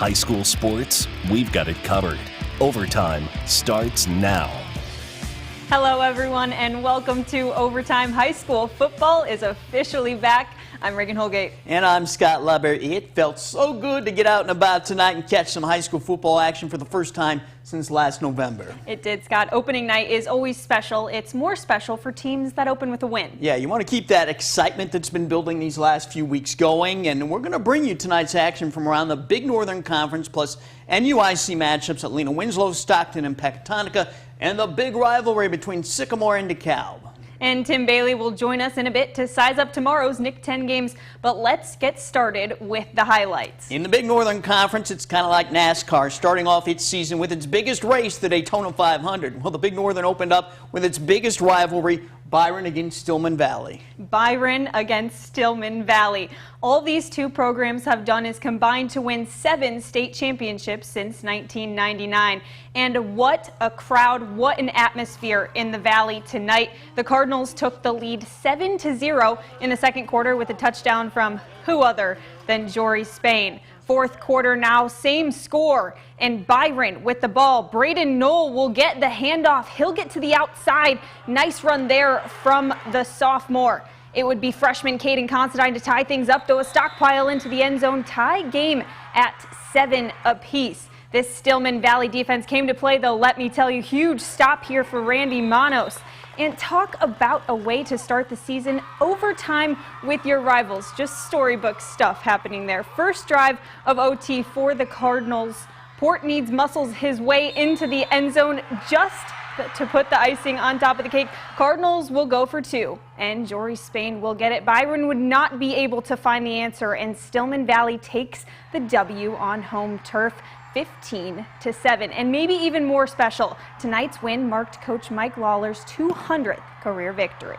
High school sports, we've got it covered. Overtime starts now. Hello everyone and welcome to Overtime High School. Football is officially back. I'm Reagan Holgate. And I'm Scott Leber. It felt so good to get out and about tonight and catch some high school football action for the first time since last November. It did, Scott. Opening night is always special. It's more special for teams that open with a win. Yeah, you want to keep that excitement that's been building these last few weeks going, and we're going to bring you tonight's action from around the Big Northern Conference, plus NUIC matchups at Lena Winslow, Stockton, and Pecatonica, and the big rivalry between Sycamore and DeKalb. And Tim Bailey will join us in a bit to size up tomorrow's Nick 10 games, but let's get started with the highlights. In the Big Northern Conference, it's kind of like NASCAR, starting off its season with its biggest race, the Daytona 500. Well, the Big Northern opened up with its biggest rivalry, Byron against Stillman Valley. Byron against Stillman Valley. All these two programs have done is combined to win 7 state championships since 1999. And what a crowd, what an atmosphere in the Valley tonight. The Cardinals took the lead 7-0 in the second quarter with a touchdown from who other than Jory Spain. Fourth quarter now, same score, and Byron with the ball. Braden Knoll will get the handoff. He'll get to the outside. Nice run there from the sophomore. It would be freshman Caden Considine to tie things up, though a stockpile into the end zone. Tie game at 7 apiece. This Stillman Valley defense came to play, though, let me tell you, huge stop here for Randy Manos. And talk about a way to start the season, overtime with your rivals. Just storybook stuff happening there. First drive of OT for the Cardinals. Port Needs muscles his way into the end zone just to put the icing on top of the cake. Cardinals will go for 2, and Jory Spain will get it. Byron would not be able to find the answer, and Stillman Valley takes the W on home turf. 15-7, and maybe even more special, tonight's win marked Coach Mike Lawler's 200th career victory.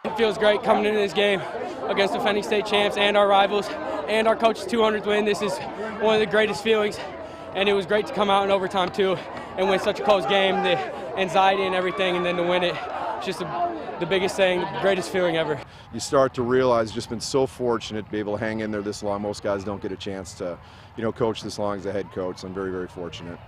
It feels great coming into this game against defending state champs and our rivals and our coach's 200th win. This is one of the greatest feelings, and it was great to come out in overtime too and win such a close game. The anxiety and everything, and then to win it, it's just the biggest thing, the greatest feeling ever. You start to realize, just been so fortunate to be able to hang in there this long. Most guys don't get a chance to, coach this long as a head coach. So I'm very, very fortunate.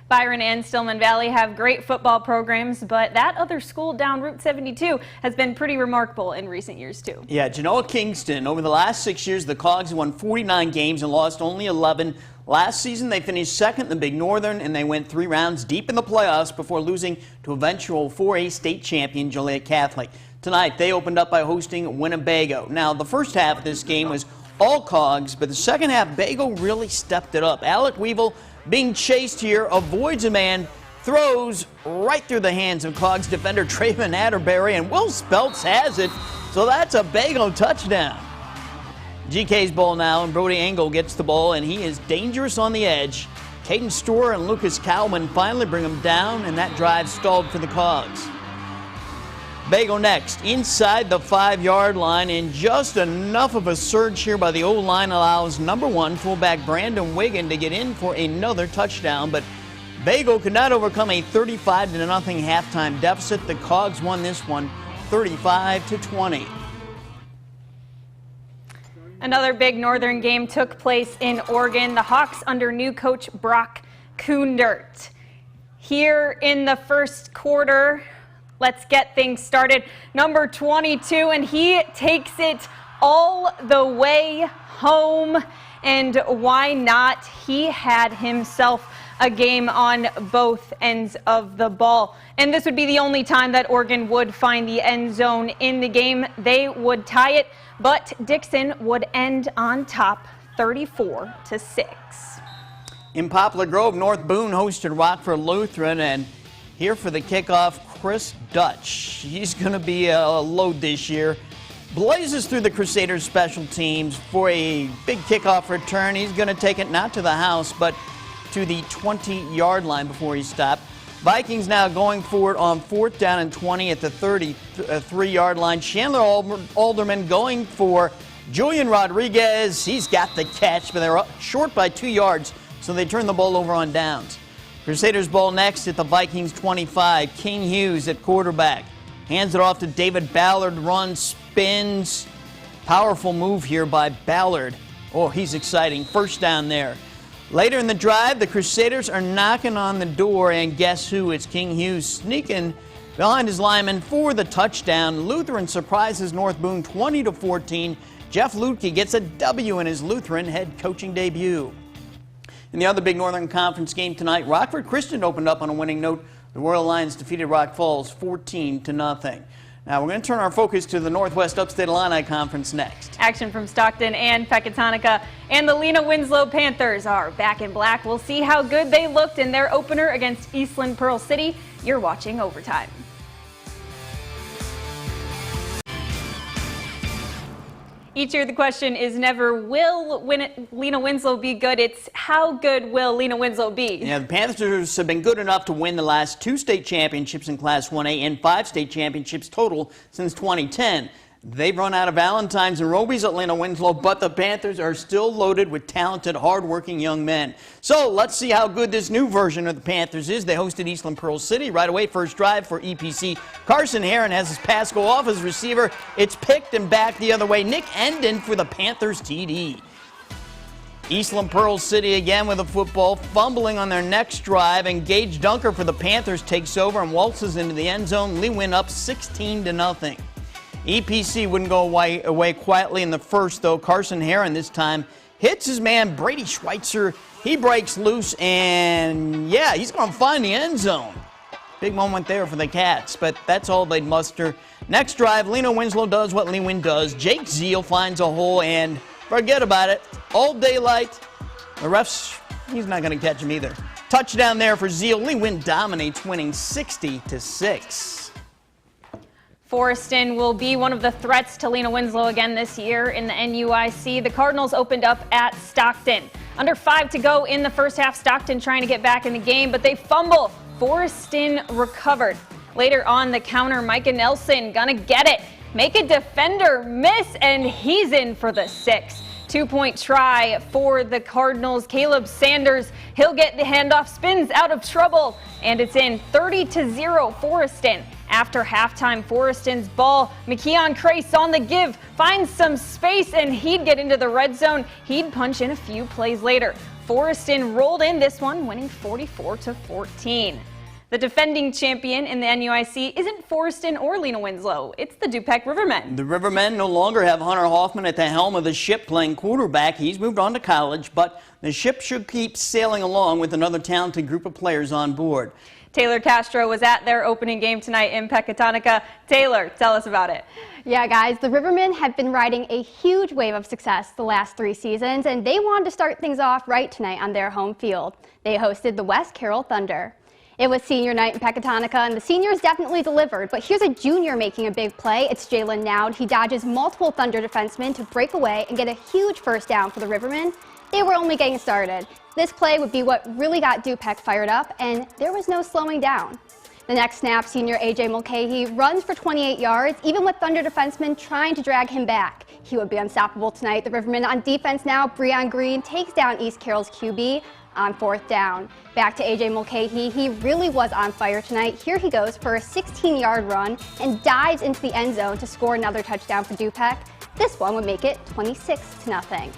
Byron and Stillman Valley have great football programs, but that other school down Route 72 has been pretty remarkable in recent years too. Yeah, Genoa Kingston. Over the last 6 years, the Cogs won 49 games and lost only 11. Last season, they finished second in the Big Northern, and they went 3 rounds deep in the playoffs before losing to eventual 4A state champion Joliet Catholic. Tonight, they opened up by hosting Winnebago. Now, the first half of this game was all Cogs, but the second half, Bago really stepped it up. Alec Weevil, being chased here, avoids a man, throws right through the hands of Cogs defender Traven Atterbury, and Will Speltz has it, so that's a Bago touchdown. GK's ball now, and Brody Engel gets the ball, and he is dangerous on the edge. Caden Storer and Lucas Cowman finally bring him down, and that drive stalled for the Cogs. Bago next, inside the 5-yard line, and just enough of a surge here by the O-line allows number 1 fullback Brandon Wiggin to get in for another touchdown, but Bago could not overcome a 35-0 halftime deficit. The Cogs won this one 35-20. Another big Northern game took place in Oregon. The Hawks under new coach Brock Koondert. Here in the first quarter, let's get things started. Number 22, and he takes it all the way home. And why not? He had himself a game on both ends of the ball. And this would be the only time that Oregon would find the end zone in the game. They would tie it, but Dixon would end on top 34-6. In Poplar Grove, North Boone hosted Rockford Lutheran, and here for the kickoff, Chris Dutch. He's going to be a load this year. Blazes through the Crusaders special teams for a big kickoff return. He's going to take it not to the house, but to the 20-yard line before he stopped. Vikings now going for it on 4th down and 20 at the 33-yard line. Chandler Alderman going for Julian Rodriguez. He's got the catch, but they're up short by 2 yards, so they turn the ball over on downs. Crusaders ball next at the Vikings 25. King Hughes at quarterback. Hands it off to David Ballard. Runs, spins. Powerful move here by Ballard. Oh, he's exciting. First down there. Later in the drive, the Crusaders are knocking on the door, and guess who? It's King Hughes sneaking behind his lineman for the touchdown. Lutheran surprises North Boone 20-14. Jeff Lutke gets a W in his Lutheran head coaching debut. In the other big Northern Conference game tonight, Rockford Christian opened up on a winning note. The Royal Lions defeated Rock Falls 14-0. Now we're going to turn our focus to the Northwest Upstate Illini Conference next. Action from Stockton and Pecatonica, and the Lena Winslow Panthers are back in black. We'll see how good they looked in their opener against Eastland Pearl City. You're watching Overtime. Each year the question is never will Lena Winslow be good, it's how good will Lena Winslow be? Yeah, the Panthers have been good enough to win the last 2 state championships in Class 1A and 5 state championships total since 2010. They've run out of Valentines and Robies at Lena Winslow, but the Panthers are still loaded with talented, hard-working young men. So let's see how good this new version of the Panthers is. They hosted Eastland Pearl City right away. First drive for EPC. Carson Heron has his pass go off his receiver. It's picked and back the other way. Nick Endon for the Panthers TD. Eastland Pearl City again with a football, fumbling on their next drive, and Gage Dunker for the Panthers takes over and waltzes into the end zone. Lee win up 16-0. EPC wouldn't go away quietly in the first, though. Carson Heron this time hits his man Brady Schweitzer. He breaks loose, and yeah, he's going to find the end zone. Big moment there for the Cats, but that's all they'd muster. Next drive, Lena Winslow does what Lewin does. Jake Zeal finds a hole, and forget about it. All daylight. The refs, he's not going to catch him either. Touchdown there for Zeal. Lewin dominates, winning 60-6. Forreston will be one of the threats to Lena Winslow again this year in the NUIC. The Cardinals opened up at Stockton. Under 5 to go in the first half, Stockton trying to get back in the game, but they fumble. Forreston recovered. Later on the counter, Micah Nelson gonna get it. Make a defender miss, and he's in for the 6. 2-point try for the Cardinals. Caleb Sanders, he'll get the handoff, spins out of trouble, and it's in. 30-0 Forreston. After halftime, Forreston's ball, McKeon Crace on the give, finds some space, and he'd get into the red zone. He'd punch in a few plays later. Forreston rolled in this one, winning 44-14. The defending champion in the NUIC isn't Forreston or Lena Winslow. It's the DuPec Rivermen. The Rivermen no longer have Hunter Hoffman at the helm of the ship playing quarterback. He's moved on to college, but the ship should keep sailing along with another talented group of players on board. Taylor Castro was at their opening game tonight in Pecatonica. Taylor, tell us about it. Yeah, guys, the Rivermen have been riding a huge wave of success the last 3 seasons, and they wanted to start things off right tonight on their home field. They hosted the West Carroll Thunder. It was senior night in Pecatonica, and the seniors definitely delivered, but here's a junior making a big play. It's Jalen Nowd. He dodges multiple Thunder defensemen to break away and get a huge first down for the Rivermen. They were only getting started. This play would be what really got DuPec fired up, and there was no slowing down. The next snap, senior A.J. Mulcahy runs for 28 yards, even with Thunder defensemen trying to drag him back. He would be unstoppable tonight. The Rivermen on defense now. Breon Green takes down East Carroll's QB on 4th down. Back to A.J. Mulcahy. He really was on fire tonight. Here he goes for a 16-yard run and dives into the end zone to score another touchdown for DuPec. This one would make it 26-0.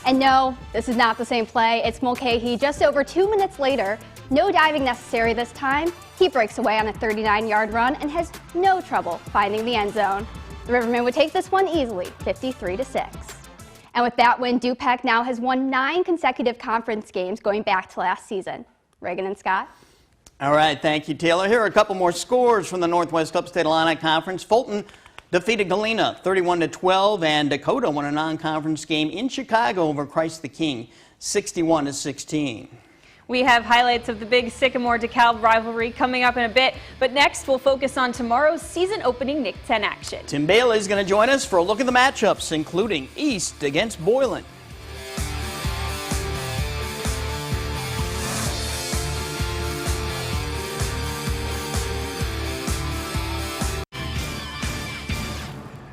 And no, this is not the same play. It's Mulcahy just over 2 minutes later. No diving necessary this time. He breaks away on a 39-yard run and has no trouble finding the end zone. The Rivermen would take this one easily, 53-6. And with that win, DuPec now has won 9 consecutive conference games going back to last season. Reagan and Scott. All right, thank you, Taylor. Here are a couple more scores from the Northwest Upstate Illini Conference. Fulton defeated Galena 31-12, and Dakota won a non-conference game in Chicago over Christ the King 61-16. We have highlights of the big Sycamore-DeKalb rivalry coming up in a bit, but next we'll focus on tomorrow's season-opening Nick 10 action. Tim Bailey is going to join us for a look at the matchups, including East against Boylan.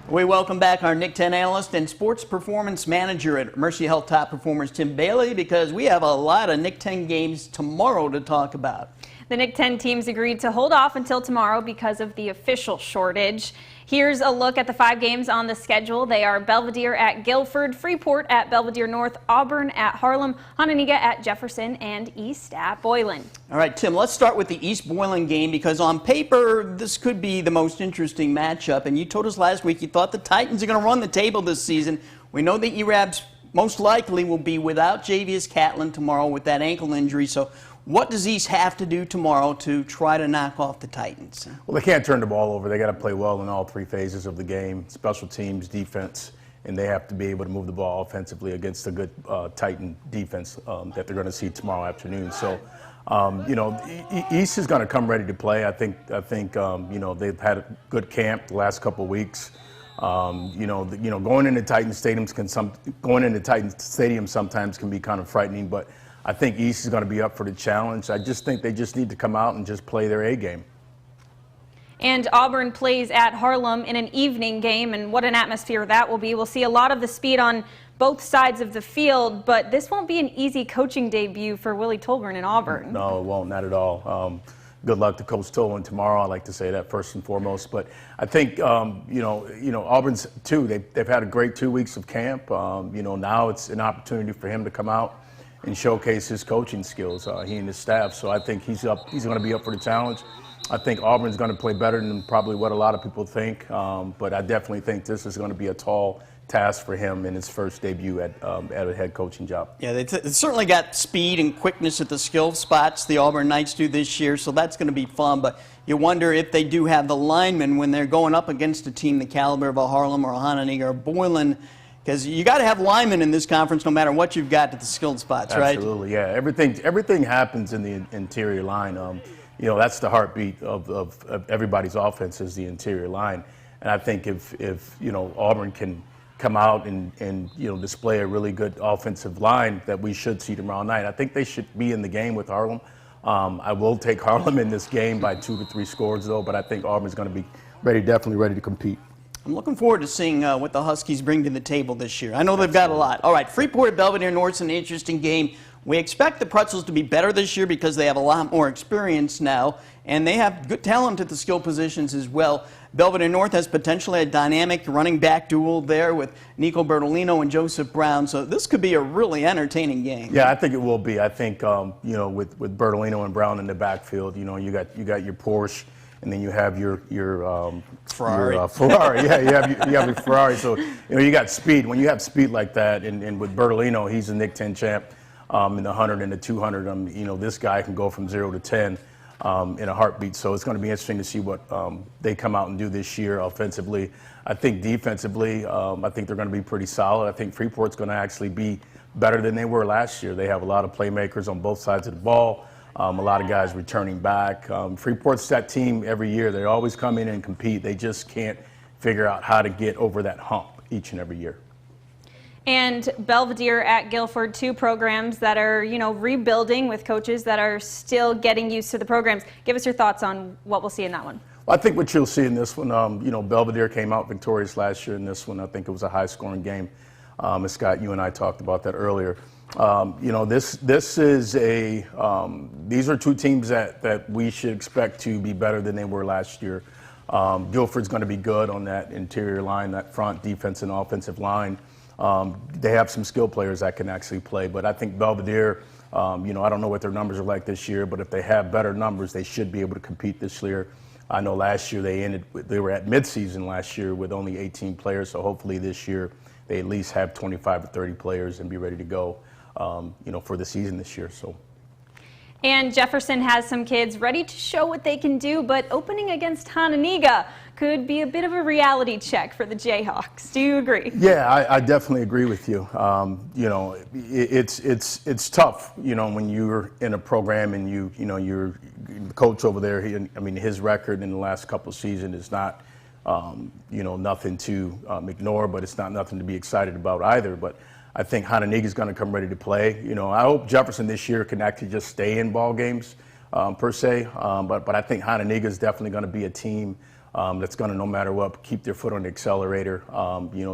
We welcome back our Nick 10 analyst and sports performance manager at Mercy Health Top Performers, Tim Bailey, because we have a lot of Nick 10 games tomorrow to talk about. The Nick 10 teams agreed to hold off until tomorrow because of the official shortage. Here's a look at the 5 games on the schedule. They are Belvedere at Guilford, Freeport at Belvedere North, Auburn at Harlem, Hononegah at Jefferson, and East at Boylan. All right, Tim, let's start with the East Boylan game because on paper, this could be the most interesting matchup. And you told us last week you thought the Titans are going to run the table this season. We know the E-Rabs most likely will be without Javius Catlin tomorrow with that ankle injury. So what does East have to do tomorrow to try to knock off the Titans? Well, they can't turn the ball over. They got to play well in all 3 phases of the game, special teams, defense, and they have to be able to move the ball offensively against a good Titan defense that they're going to see tomorrow afternoon. So, East is going to come ready to play. I think they've had a good camp the last couple of weeks. Going into Titan Stadium sometimes can be kind of frightening, but I think East is going to be up for the challenge. I just think they just need to come out and just play their A game. And Auburn plays at Harlem in an evening game, and what an atmosphere that will be. We'll see a lot of the speed on both sides of the field, but this won't be an easy coaching debut for Willie Tolbern in Auburn. No, it won't, not at all. Good luck to Coach Tolbern tomorrow. I like to say that first and foremost. But I think, Auburn's too. They've had a great 2 weeks of camp. Now it's an opportunity for him to come out and showcase his coaching skills, he and his staff. So I think he's going to be up for the challenge. I think Auburn's going to play better than probably what a lot of people think, but I definitely think this is going to be a tall task for him in his first debut at a head coaching job. Yeah, they certainly got speed and quickness at the skill spots the Auburn Knights do this year, so that's going to be fun. But you wonder if they do have the linemen when they're going up against a team the caliber of a Harlem or a Hononegah or Boylan, because you got to have linemen in this conference no matter what you've got at the skilled spots, right? Absolutely, yeah. Everything happens in the interior line. That's the heartbeat of everybody's offense is the interior line. And I think if Auburn can come out and display a really good offensive line that we should see tomorrow night, I think they should be in the game with Harlem. I will take Harlem in this game by 2 to 3 scores, though, but I think Auburn's going to be definitely ready to compete. I'm looking forward to seeing what the Huskies bring to the table this year. I know they've got a lot. All right, Freeport at Belvedere North's an interesting game. We expect the Pretzels to be better this year because they have a lot more experience now, and they have good talent at the skill positions as well. Belvedere North has potentially a dynamic running back duel there with Nico Bertolino and Joseph Brown, so this could be a really entertaining game. Yeah, I think it will be. I think with Bertolino and Brown in the backfield, you got your Porsche, and then you have your Ferrari. Ferrari. Yeah, you have your Ferrari. So you got speed. When you have speed like that, and with Bertolino, he's a Nick 10 champ in the 100 and the 200. This guy can go from 0 to 10 in a heartbeat. So it's going to be interesting to see what they come out and do this year offensively. I think defensively, I think they're going to be pretty solid. I think Freeport's going to actually be better than they were last year. They have a lot of playmakers on both sides of the ball. A lot of guys returning back. Freeport's that team every year. They always come in and compete. They just can't figure out how to get over that hump each and every year. And Belvedere at Guilford, 2 programs that are, rebuilding with coaches that are still getting used to the programs. Give us your thoughts on what we'll see in that one. Well, I think what you'll see in this one, Belvedere came out victorious last year in this one. I think it was a high-scoring game. As Scott, you and I talked about that earlier. These are 2 teams that we should expect to be better than they were last year. Guilford's going to be good on that interior line, that front defense and offensive line. They have some skill players that can actually play, but I think Belvedere, I don't know what their numbers are like this year, but if they have better numbers, they should be able to compete this year. I know last year they were at midseason last year with only 18 players, so hopefully this year they at least have 25 or 30 players and be ready to go, for the season this year. So. And Jefferson has some kids ready to show what they can do, but opening against Hononegah could be a bit of a reality check for the Jayhawks. Do you agree? Yeah, I definitely agree with you. It's tough, when you're in a program and you're the coach over there. His record in the last couple of seasons is not, nothing to ignore, but it's not nothing to be excited about either. But I think Hononegah is going to come ready to play. I hope Jefferson this year can actually just stay in ball games per se. But I think Hononegah is definitely going to be a team that's going to, no matter what, keep their foot on the accelerator.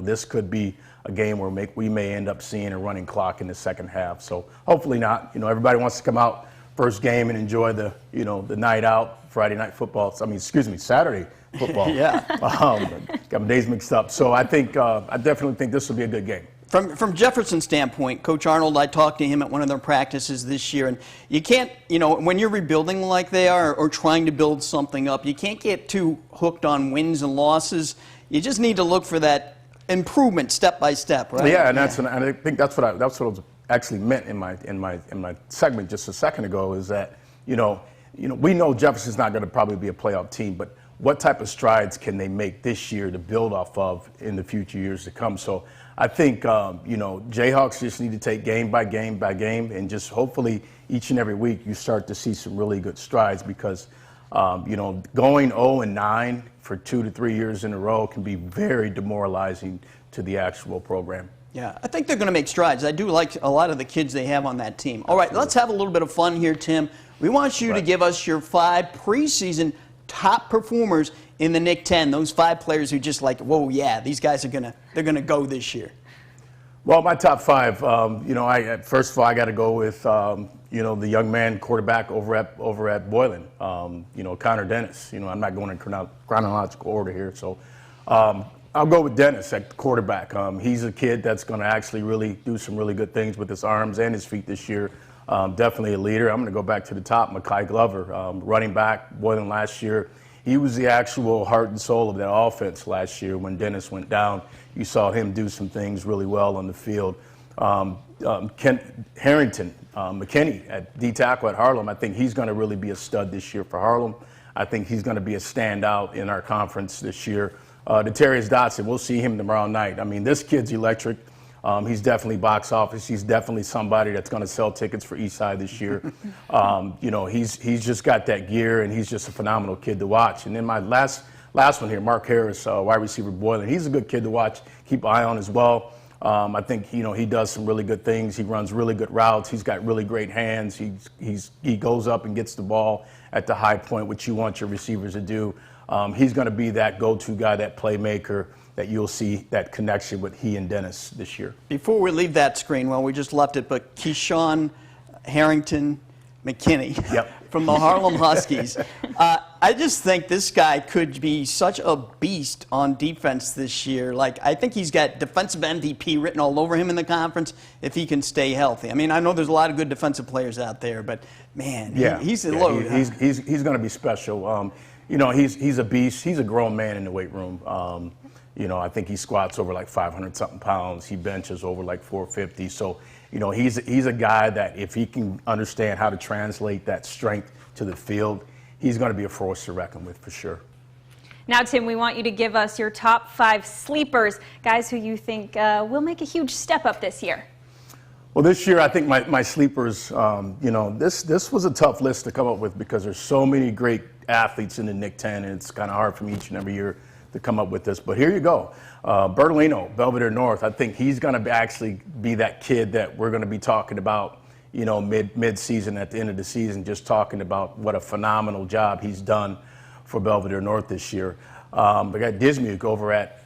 This could be a game where we may end up seeing a running clock in the second half. So hopefully not. Everybody wants to come out first game and enjoy the night out, Friday night football. Saturday football. Yeah. Got my days mixed up. So I think I definitely think this will be a good game. From Jefferson's standpoint, Coach Arnold, I talked to him at one of their practices this year, and you can't, when you're rebuilding like they are or trying to build something up, you can't get too hooked on wins and losses. You just need to look for that improvement step by step, right? Yeah, and I think that's what I was actually meant in my segment just a second ago, is that we know Jefferson's not going to probably be a playoff team, but what type of strides can they make this year to build off of in the future years to come? So I think, Jayhawks just need to take game by game by game, and just hopefully each and every week you start to see some really good strides, because, going 0-9 for 2 to 3 years in a row can be very demoralizing to the actual program. Yeah, I think they're going to make strides. I do like a lot of the kids they have on that team. All right, let's have a little bit of fun here, Tim. We want you to give us your 5 preseason top performers in the Nick 10, those 5 players who just like, whoa, yeah, these guys are they're gonna go this year. Well, my top 5, first of all, I got to go with, the young man quarterback over at Boylan, Connor Dennis. I'm not going in chronological order here, so I'll go with Dennis at quarterback. He's a kid that's going to actually really do some really good things with his arms and his feet this year. Definitely a leader. I'm going to go back to the top, Mekhi Glover, running back, Boylan last year. He was the actual heart and soul of that offense last year. When Dennis went down, you saw him do some things really well on the field. Harrington Mckinney at D-tackle at Harlem, I think he's going to really be a stud this year for Harlem. I think he's going to be a standout in our conference this year. Darius Dotson, we'll see him tomorrow night. I mean, this kid's electric. He's definitely box office. He's definitely somebody that's going to sell tickets for Eastside this year. He's just got that gear, and he's just a phenomenal kid to watch. And then my last one here, Mark Harris, wide receiver Boylan. He's a good kid to watch, keep an eye on as well. I think he does some really good things. He runs really good routes. He's got really great hands. He goes up and gets the ball at the high point, which you want your receivers to do. He's going to be that go-to guy, that playmaker, that you'll see that connection with he and Dennis this year. Before we leave that screen, well, we just left it, but Keyshawn Harrington McKinney from the Harlem Huskies. I just think this guy could be such a beast on defense this year. Like, I think he's got defensive MVP written all over him in the conference if he can stay healthy. I mean, I know there's a lot of good defensive players out there, but man, he's a load. He's going to be special. He's a beast. He's a grown man in the weight room. I think he squats over like 500-something pounds. He benches over like 450. So, he's a guy that if he can understand how to translate that strength to the field, he's going to be a force to reckon with for sure. Now, Tim, we want you to give us your top 5 sleepers, guys who you think will make a huge step up this year. Well, this year I think my sleepers, this was a tough list to come up with because there's so many great athletes in the Nick 10, and it's kind of hard for me each and every year to come up with this. But here you go. Bertolino, Belvedere North, I think he's going to actually be that kid that we're going to be talking about, mid-season, at the end of the season, just talking about what a phenomenal job he's done for Belvedere North this year. We got Dismuke over at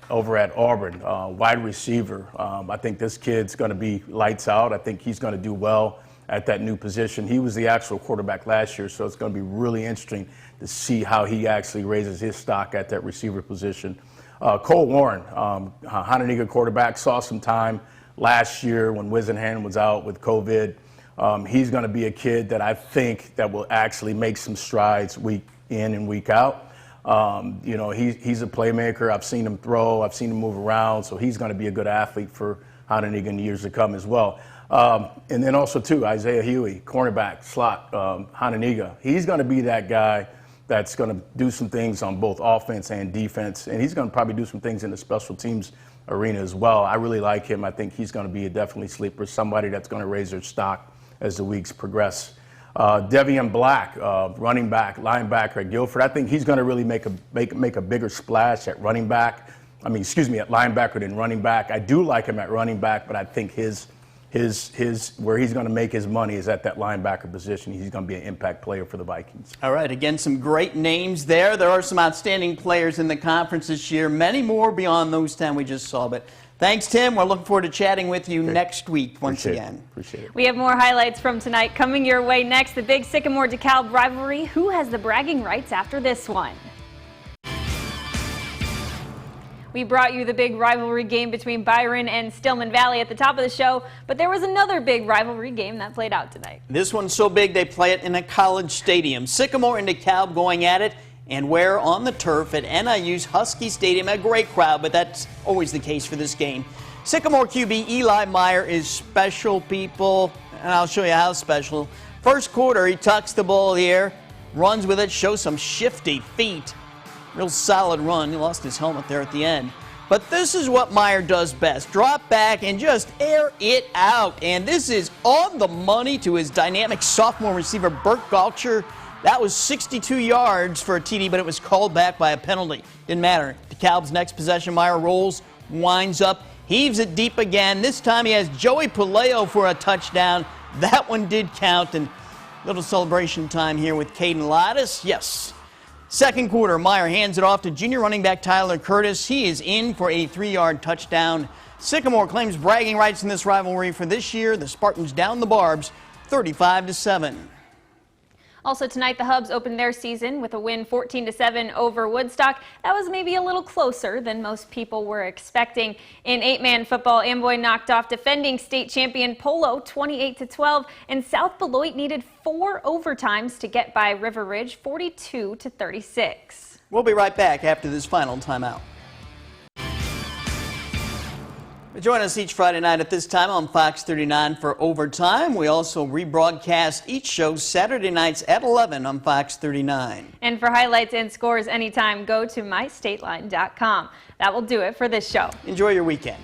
Auburn, wide receiver. I think this kid's going to be lights out. I think he's going to do well at that new position. He was the actual quarterback last year, so it's going to be really interesting to see how he actually raises his stock at that receiver position. Cole Warren, Hononegah quarterback, saw some time last year when Wisenhan was out with COVID. He's going to be a kid that I think that will actually make some strides week in and week out. He's a playmaker. I've seen him throw. I've seen him move around. So he's going to be a good athlete for Hononegah in the years to come as well. And then also, too, Isaiah Huey, cornerback, slot, Hononegah. He's going to be that guy that's going to do some things on both offense and defense. And he's going to probably do some things in the special teams arena as well. I really like him. I think he's going to be a definitely sleeper, somebody that's going to raise their stock as the weeks progress. Devian Black, running back, linebacker at Guilford. I think he's going to really make a bigger splash at running back. At linebacker than running back. I do like him at running back, but I think his where he's going to make his money is at that linebacker position. He's going to be an impact player for the Vikings. All right, again, some great names there. There are some outstanding players in the conference this year, many more beyond those 10 we just saw, but Thanks, Tim. We're looking forward to chatting with you next week once again. Appreciate it. We have more highlights from tonight coming your way next. The big Sycamore-DeKalb rivalry. Who has the bragging rights after this one? We brought you the big rivalry game between Byron and Stillman Valley at the top of the show, but there was another big rivalry game that played out tonight. This one's so big they play it in a college stadium. Sycamore and DeKalb going at it, and we're on the turf at NIU's Husky Stadium. A great crowd, but that's always the case for this game. Sycamore QB Eli Meyer is special, people, and I'll show you how special. First quarter, he tucks the ball here, runs with it, shows some shifty feet. Real solid run. He lost his helmet there at the end. But this is what Meyer does best. Drop back and just air it out. And this is on the money to his dynamic sophomore receiver, Burt Galcher. That was 62 yards for a TD, but it was called back by a penalty. Didn't matter. DeKalb's next possession, Meyer rolls, winds up, heaves it deep again. This time he has Joey Puleo for a touchdown. That one did count. And little celebration time here with Caden Lattis. Yes. Second quarter, Meyer hands it off to junior running back Tyler Curtis. He is in for a 3-yard touchdown. Sycamore claims bragging rights in this rivalry for this year. The Spartans down the Barbs 35-7. Also tonight, the Hubs opened their season with a win 14-7 over Woodstock. That was maybe a little closer than most people were expecting. In 8-man football, Amboy knocked off defending state champion Polo 28-12, and South Beloit needed 4 overtimes to get by River Ridge 42-36. We'll be right back after this final timeout. Join us each Friday night at this time on Fox 39 for Overtime. We also rebroadcast each show Saturday nights at 11 on Fox 39. And for highlights and scores anytime, go to mystateline.com. That will do it for this show. Enjoy your weekend.